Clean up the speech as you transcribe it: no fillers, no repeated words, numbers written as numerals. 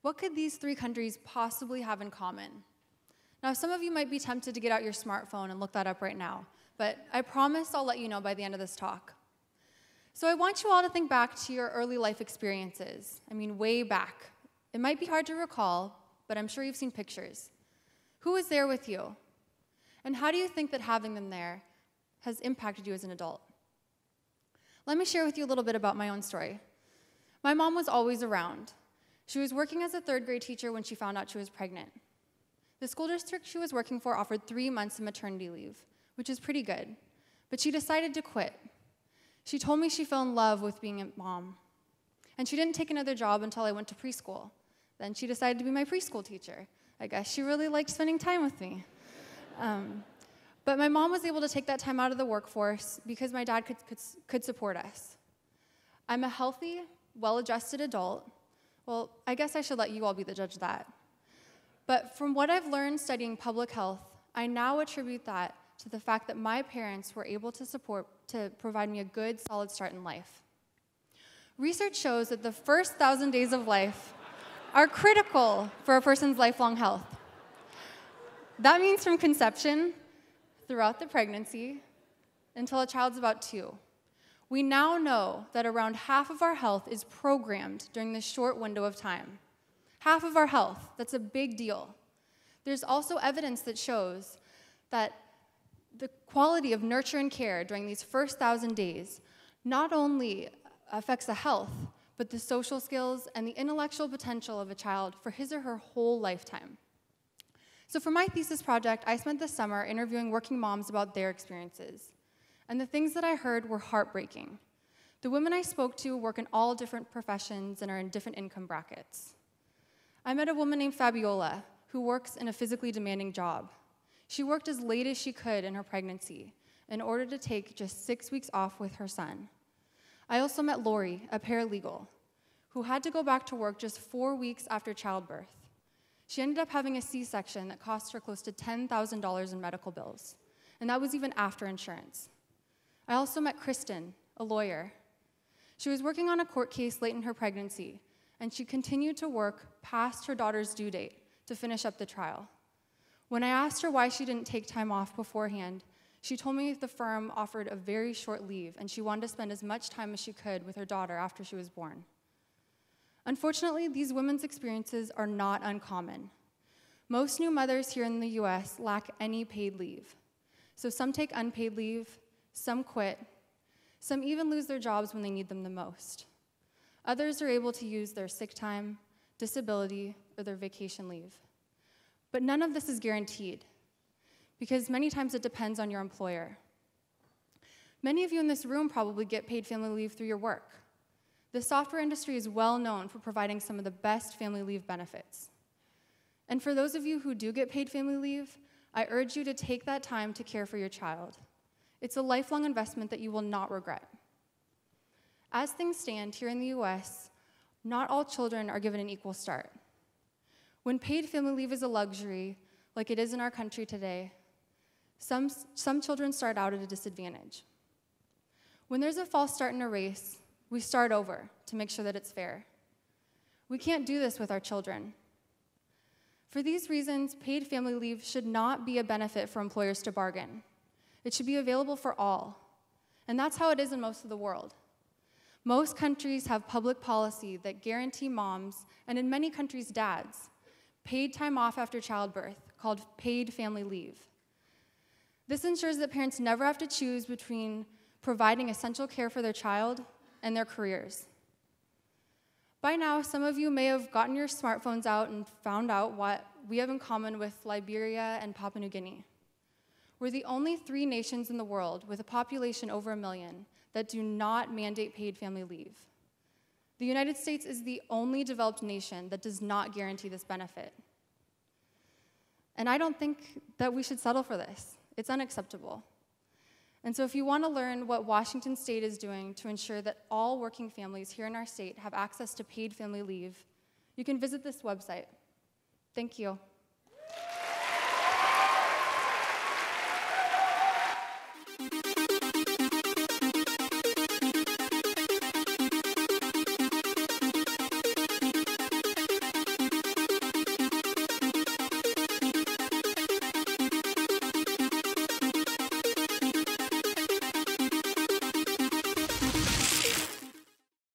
What could these 3 countries possibly have in common? Now, some of you might be tempted to get out your smartphone and look that up right now, but I promise I'll let you know by the end of this talk. So I want you all to think back to your early life experiences. I mean, way back. It might be hard to recall, but I'm sure you've seen pictures. Who was there with you? And how do you think that having them there has impacted you as an adult? Let me share with you a little bit about my own story. My mom was always around. She was working as a 3rd grade teacher when she found out she was pregnant. The school district she was working for offered 3 months of maternity leave, which is pretty good, but she decided to quit. She told me she fell in love with being a mom, and she didn't take another job until I went to preschool. Then she decided to be my preschool teacher. I guess she really liked spending time with me. But my mom was able to take that time out of the workforce because my dad could support us. I'm a healthy, well-adjusted adult. Well, I guess I should let you all be the judge of that. But from what I've learned studying public health, I now attribute that to the fact that my parents were able to provide me a good, solid start in life. Research shows that the first 1,000 days of life are critical for a person's lifelong health. That means from conception, throughout the pregnancy, until a child's about 2. We now know that around half of our health is programmed during this short window of time. Half of our health, that's a big deal. There's also evidence that shows that the quality of nurture and care during these first 1,000 days not only affects the health, but the social skills and the intellectual potential of a child for his or her whole lifetime. So for my thesis project, I spent the summer interviewing working moms about their experiences. And the things that I heard were heartbreaking. The women I spoke to work in all different professions and are in different income brackets. I met a woman named Fabiola who works in a physically demanding job. She worked as late as she could in her pregnancy in order to take just 6 weeks off with her son. I also met Lori, a paralegal, who had to go back to work just 4 weeks after childbirth. She ended up having a C-section that cost her close to $10,000 in medical bills, and that was even after insurance. I also met Kristen, a lawyer. She was working on a court case late in her pregnancy, and she continued to work past her daughter's due date to finish up the trial. When I asked her why she didn't take time off beforehand, she told me the firm offered a very short leave, and she wanted to spend as much time as she could with her daughter after she was born. Unfortunately, these women's experiences are not uncommon. Most new mothers here in the US lack any paid leave. So some take unpaid leave, some quit, some even lose their jobs when they need them the most. Others are able to use their sick time, disability, or their vacation leave. But none of this is guaranteed, because many times it depends on your employer. Many of you in this room probably get paid family leave through your work. The software industry is well known for providing some of the best family leave benefits. And for those of you who do get paid family leave, I urge you to take that time to care for your child. It's a lifelong investment that you will not regret. As things stand here in the US, not all children are given an equal start. When paid family leave is a luxury, like it is in our country today, some children start out at a disadvantage. When there's a false start in a race, we start over to make sure that it's fair. We can't do this with our children. For these reasons, paid family leave should not be a benefit for employers to bargain. It should be available for all. And that's how it is in most of the world. Most countries have public policy that guarantee moms, and in many countries dads, paid time off after childbirth, called paid family leave. This ensures that parents never have to choose between providing essential care for their child and their careers. By now, some of you may have gotten your smartphones out and found out what we have in common with Liberia and Papua New Guinea. We're the only 3 nations in the world with a population over 1 million that do not mandate paid family leave. The United States is the only developed nation that does not guarantee this benefit. And I don't think that we should settle for this. It's unacceptable. And so if you want to learn what Washington State is doing to ensure that all working families here in our state have access to paid family leave, you can visit this website. Thank you.